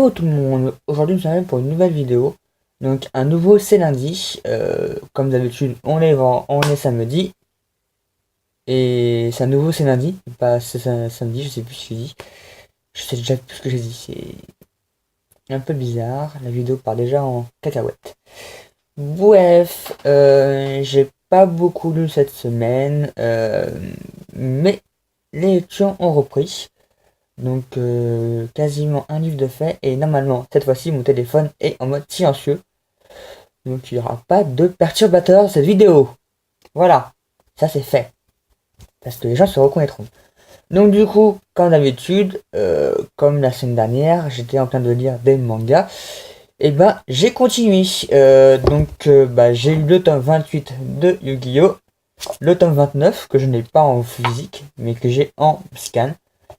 Hello tout le monde, aujourd'hui nous sommes pour une nouvelle vidéo. Donc un nouveau c'est lundi, comme d'habitude on est samedi. Et c'est un nouveau c'est lundi, pas c'est samedi, je sais plus ce que j'ai dit. Je sais déjà plus ce que j'ai dit, c'est un peu bizarre, la vidéo part déjà en cacahuète. Bref, j'ai pas beaucoup lu cette semaine, mais les lectures ont repris. Donc quasiment un livre de fait et normalement cette fois-ci mon téléphone est en mode silencieux. Donc il n'y aura pas de perturbateur dans cette vidéo. Voilà, ça c'est fait. Parce que les gens se reconnaîtront. Donc du coup, comme d'habitude, comme la semaine dernière, j'étais en train de lire des mangas. Et bah j'ai continué. J'ai lu le tome 28 de Yu-Gi-Oh! Le tome 29 que je n'ai pas en physique, mais que j'ai en scan.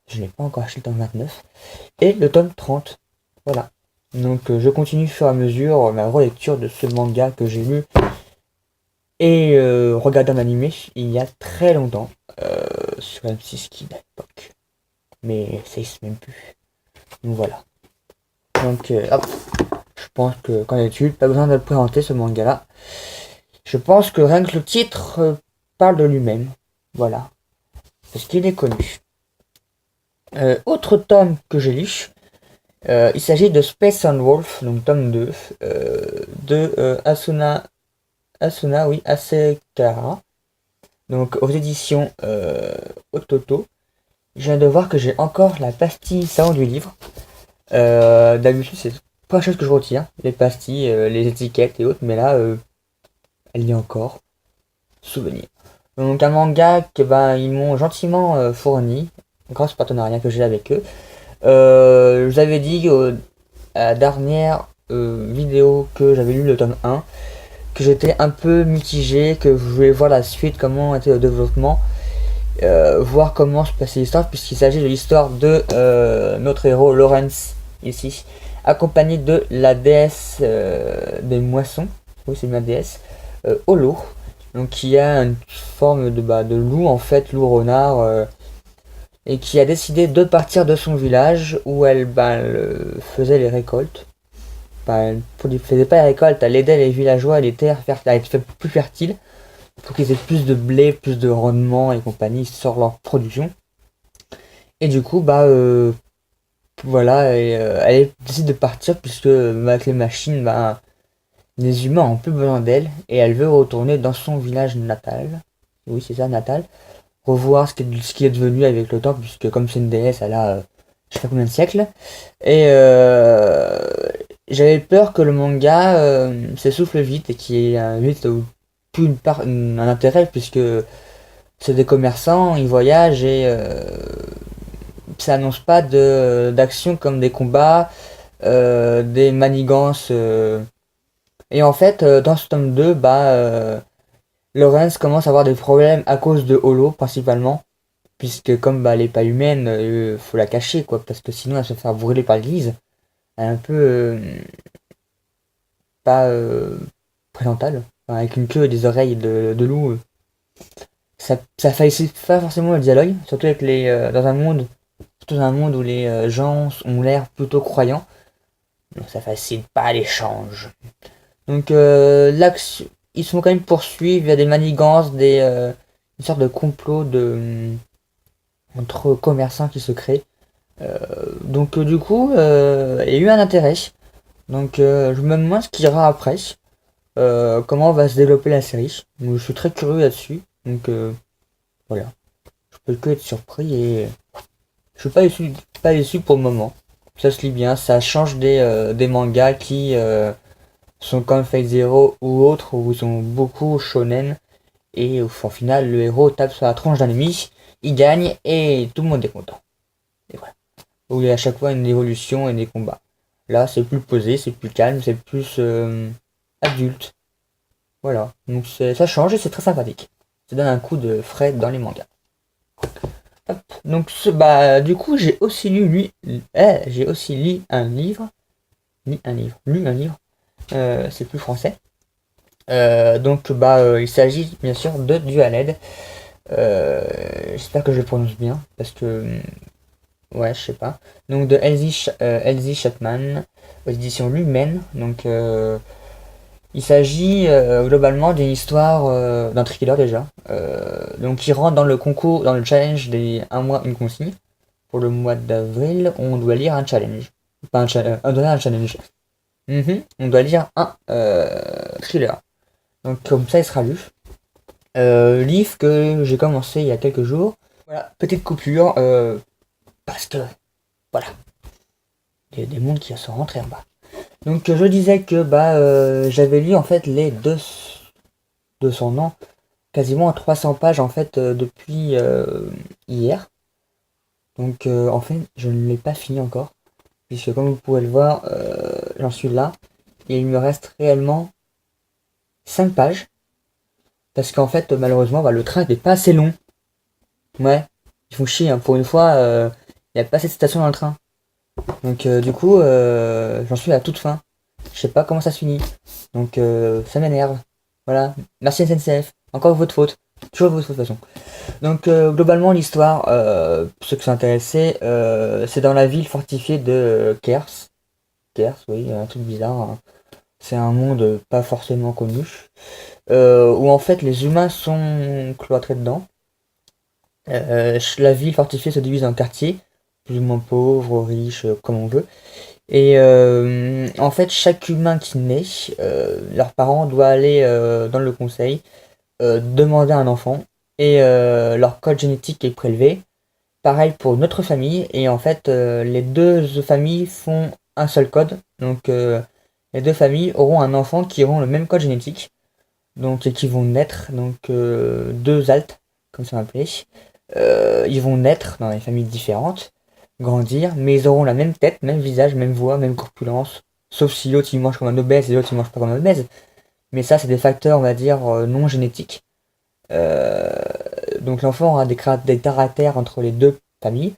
Je n'ai pas encore acheté le tome 29. Et le tome 30. Voilà. Donc je continue au fur et à mesure ma relecture de ce manga que j'ai lu et regardé en animé il y a très longtemps sur M6 Kid à l'époque. Mais ça existe même plus. Donc voilà. Donc hop. Je pense que quand d'habitude, pas besoin de le présenter ce manga là. Je pense que rien que le titre parle de lui-même. Voilà. Parce qu'il est connu. Autre tome que j'ai lu. Il s'agit de Space and Wolf, donc tome 2, de Asuna, oui, Asekara, donc aux éditions Ototo. Je viens de voir que j'ai encore la pastille savon du livre. D'habitude, c'est pas la chose que je retiens, les pastilles, les étiquettes et autres, mais là, elle y est encore. Souvenir. Donc un manga que ils m'ont gentiment fourni, grâce au partenariat que j'ai avec eux. Je vous avais dit à la dernière vidéo que j'avais lu le tome 1 que j'étais un peu mitigé, que je voulais voir la suite, comment était le développement, voir comment se passait l'histoire, puisqu'il s'agit de l'histoire de notre héros Lawrence ici, accompagné de la déesse des moissons, oui c'est ma déesse, Holo, donc qui a une forme de loup en fait, loup renard, et qui a décidé de partir de son village où elle faisait les récoltes. Elle ne faisait pas les récoltes, elle aidait les villageois et les terres à être plus fertiles pour qu'ils aient plus de blé, plus de rendement et compagnie sur leur production. Et du coup, voilà, elle décide de partir puisque avec les machines, les humains ont plus besoin d'elle et elle veut retourner dans son village natal. Oui, c'est ça, natal. Revoir ce qui est devenu avec le temps, puisque comme c'est une déesse, elle a je sais pas combien de siècles. Et j'avais peur que le manga s'essouffle vite et qu'il y ait vite plus un intérêt, puisque c'est des commerçants, ils voyagent et ça annonce pas d'action comme des combats, des manigances. Et en fait, dans ce tome 2, Lawrence commence à avoir des problèmes à cause de Holo principalement, puisque comme elle est pas humaine, faut la cacher quoi, parce que sinon elle se fait brûler par l'église. Elle est un peu pas présentable, enfin, avec une queue et des oreilles de loup. Ça facilite pas forcément le dialogue, surtout avec surtout dans un monde où les gens ont l'air plutôt croyants, donc ça facilite pas l'échange. Donc l'action, ils sont quand même poursuivis via des manigances, une sorte de complot entre commerçants qui se créent. Du coup, il y a eu un intérêt. Donc je me demande ce qu'il y aura après. Comment va se développer la série. Donc, je suis très curieux là-dessus. Donc voilà. Je peux que être surpris et je suis pas déçu pour le moment. Ça se lit bien, ça change des mangas qui sont comme Fate Zero ou autres où ils sont beaucoup shonen et au final le héros tape sur la tronche d'un ennemi, il gagne et tout le monde est content. Et voilà. Où il y a à chaque fois une évolution et des combats. Là c'est plus posé, c'est plus calme, c'est plus adulte. Voilà. Donc ça change et c'est très sympathique. Ça donne un coup de frais dans les mangas. Hop. Donc du coup j'ai aussi j'ai aussi lu un livre. Lu un livre. C'est plus français. Il s'agit bien sûr de Dualed. J'espère que je le prononce bien parce que Ouais, je sais pas. Donc de Elsie Chapman, aux éditions Lumen. Donc il s'agit globalement d'une histoire d'un thriller déjà. Donc il rentre dans le concours, dans le challenge des un mois une consigne. Pour le mois d'avril, on doit lire un challenge. Pas un challenge, on doit lire un challenge. On doit lire un thriller. Donc comme ça il sera lu. Livre que j'ai commencé il y a quelques jours. Voilà, petite coupure, parce que voilà, il y a des mondes qui sont rentrés en bas. Donc je disais que j'avais lu en fait les 200 ans, quasiment 300 pages en fait depuis hier. Donc en fait je ne l'ai pas fini encore, puisque comme vous pouvez le voir, j'en suis là. Et il me reste réellement 5 pages. Parce qu'en fait malheureusement le train n'est pas assez long. Ouais, ils font chier, hein. Pour une fois, il n'y a pas assez de stations dans le train. Donc du coup, j'en suis à la toute fin. Je sais pas comment ça se finit. Donc ça m'énerve. Voilà. Merci SNCF. Encore votre faute. Toujours votre faute de toute façon. Donc globalement l'histoire, ceux qui sont intéressés, c'est dans la ville fortifiée de Kers. Kers, oui, un truc bizarre, hein. C'est un monde pas forcément connu. Où en fait les humains sont cloîtrés dedans. La ville fortifiée se divise en quartiers, plus ou moins pauvres, riches, comme on veut. Et en fait, chaque humain qui naît, leurs parents doivent aller dans le conseil, demander un enfant, et leur code génétique est prélevé. Pareil pour notre famille, et en fait, les deux familles font un seul code. Donc, les deux familles auront un enfant qui auront le même code génétique, donc et qui vont naître, donc deux altes, comme ça m'appelait. Ils vont naître dans des familles différentes, grandir, mais ils auront la même tête, même visage, même voix, même corpulence. Sauf si l'autre il mange comme un obèse et l'autre il mange pas comme un obèse. Mais ça, c'est des facteurs, on va dire, non génétiques. Euh, donc l'enfant aura des caractères entre les deux familles.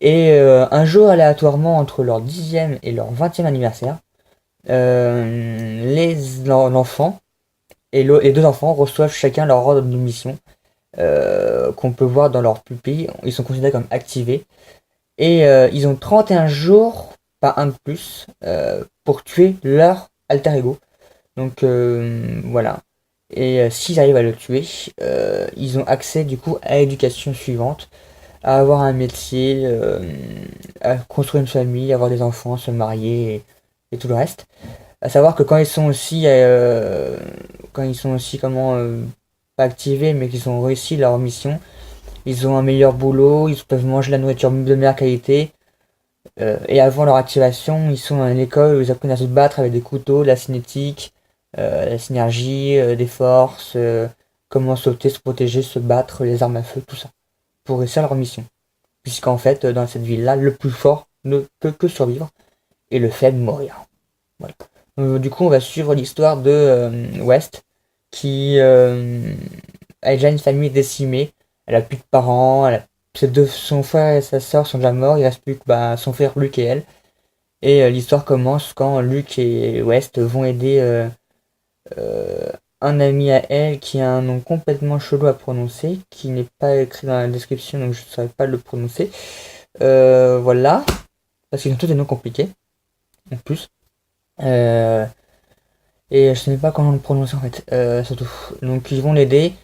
Et un jour, aléatoirement, entre leur 10e et leur 20e anniversaire, l'enfant et les deux enfants reçoivent chacun leur ordre de mission, qu'on peut voir dans leur pupille. Ils sont considérés comme activés. Et ils ont 31 jours, pas un de plus, pour tuer leur alter ego. Donc voilà. Et s'ils arrivent à le tuer, ils ont accès du coup à l'éducation suivante, à avoir un métier, à construire une famille, avoir des enfants, se marier et tout le reste. À savoir que quand ils sont aussi comment pas activés, mais qu'ils ont réussi leur mission, ils ont un meilleur boulot, ils peuvent manger la nourriture de meilleure qualité. Et avant leur activation, ils sont dans une école où ils apprennent à se battre avec des couteaux, de la cinétique, la synergie, des forces, comment sauter, se protéger, se battre, les armes à feu, tout ça. Pour réussir leur mission. Puisqu'en fait, dans cette ville-là, le plus fort ne peut que survivre et le faible mourir. Voilà. Du coup, on va suivre l'histoire de West, qui a déjà une famille décimée. Elle a plus de parents, son frère et sa sœur sont déjà morts, il reste plus que son frère Luke et elle. Et l'histoire commence quand Luke et West vont aider un ami à elle qui a un nom complètement chelou à prononcer, qui n'est pas écrit dans la description, donc je ne saurais pas le prononcer. Voilà, parce qu'ils ont tous des noms compliqués, en plus. Et je sais même pas comment le prononcer en fait, surtout. Donc ils vont l'aider.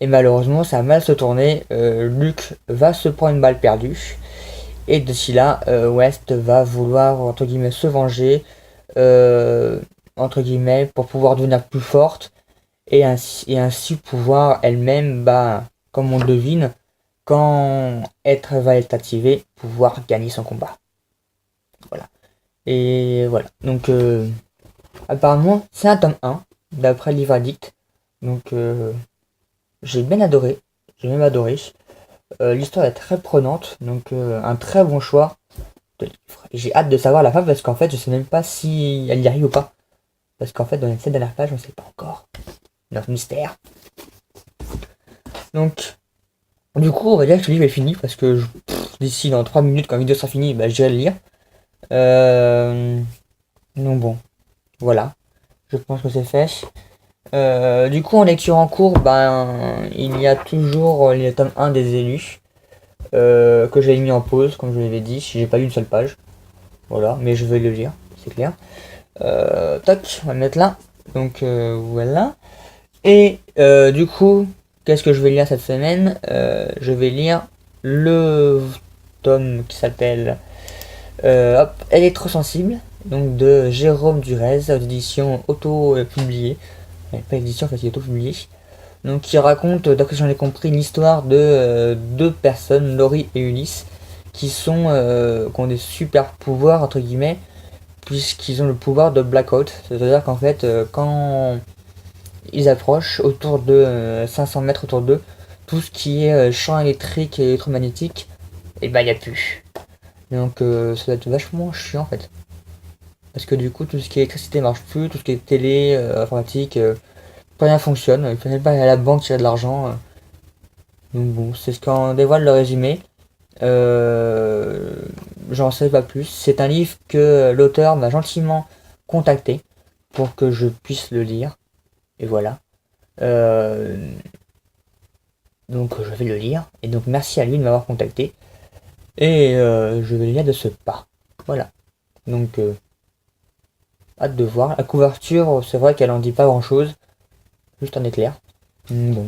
Et malheureusement, ça a mal se tourner. Luke va se prendre une balle perdue. Et d'ici là, West va vouloir, entre guillemets, se venger, entre guillemets, pour pouvoir devenir plus forte. Et ainsi pouvoir elle-même, comme on le devine, quand être va être activé, pouvoir gagner son combat. Voilà. Et voilà. Donc, apparemment, c'est un tome 1, d'après Livre Addict. Donc, j'ai bien adoré. J'ai même adoré. L'histoire est très prenante, donc un très bon choix de livre. Et j'ai hâte de savoir la fin parce qu'en fait, je sais même pas si elle y arrive ou pas. Parce qu'en fait, dans les 7 dernières pages, on sait pas encore. Notre mystère. Donc, du coup, on va dire que ce livre est fini parce que d'ici dans 3 minutes, quand la vidéo sera finie, j'irai le lire. Donc bon, voilà. Je pense que c'est fait. Du coup, en lecture en cours, il y a toujours les tomes 1 des élus. que j'avais mis en pause, comme je l'avais dit, si j'ai pas lu une seule page. Voilà, mais je vais le lire, c'est clair. Tac, on va le mettre là. Donc voilà. Et du coup, qu'est-ce que je vais lire cette semaine? Je vais lire le tome qui s'appelle Électrosensible, donc de Jérôme Durez, aux éditions auto-publiées. Pas édition, en fait, c'est auto-publié. Donc qui raconte, d'après ce que j'en ai compris, l'histoire de deux personnes, Laurie et Ulysse, qui ont des super pouvoirs, entre guillemets, puisqu'ils ont le pouvoir de blackout. C'est-à-dire qu'en fait, quand ils approchent autour de 500 mètres autour d'eux, tout ce qui est champ électrique et électromagnétique, et bah il n'y a plus. Donc ça doit être vachement chiant en fait. Parce que du coup tout ce qui est électricité marche plus, tout ce qui est télé, informatique, plus rien fonctionne. Il faut même pas aller à la banque tirer de l'argent. Donc bon, c'est ce qu'en dévoile le résumé. J'en sais pas plus. C'est un livre que l'auteur m'a gentiment contacté pour que je puisse le lire. Et voilà. Euh, donc je vais le lire. Et donc merci à lui de m'avoir contacté. Et je vais le lire de ce pas. Voilà. Donc hâte de voir. La couverture, c'est vrai qu'elle en dit pas grand chose. Juste un éclair. Bon.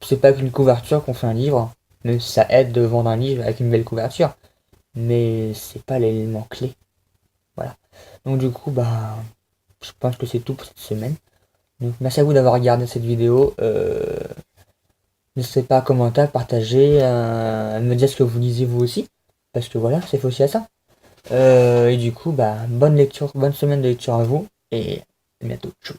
C'est pas qu'une couverture qu'on fait un livre. Mais ça aide de vendre un livre avec une belle couverture. Mais c'est pas l'élément clé. Voilà. Donc du coup, bah, je pense que c'est tout pour cette semaine. Donc merci à vous d'avoir regardé cette vidéo. N'hésitez pas à commenter, à partager, à me dire ce que vous lisez vous aussi. Parce que voilà, c'est aussi à ça. Et du coup, bah, bonne lecture, bonne semaine de lecture à vous. Et à bientôt. Tchuss.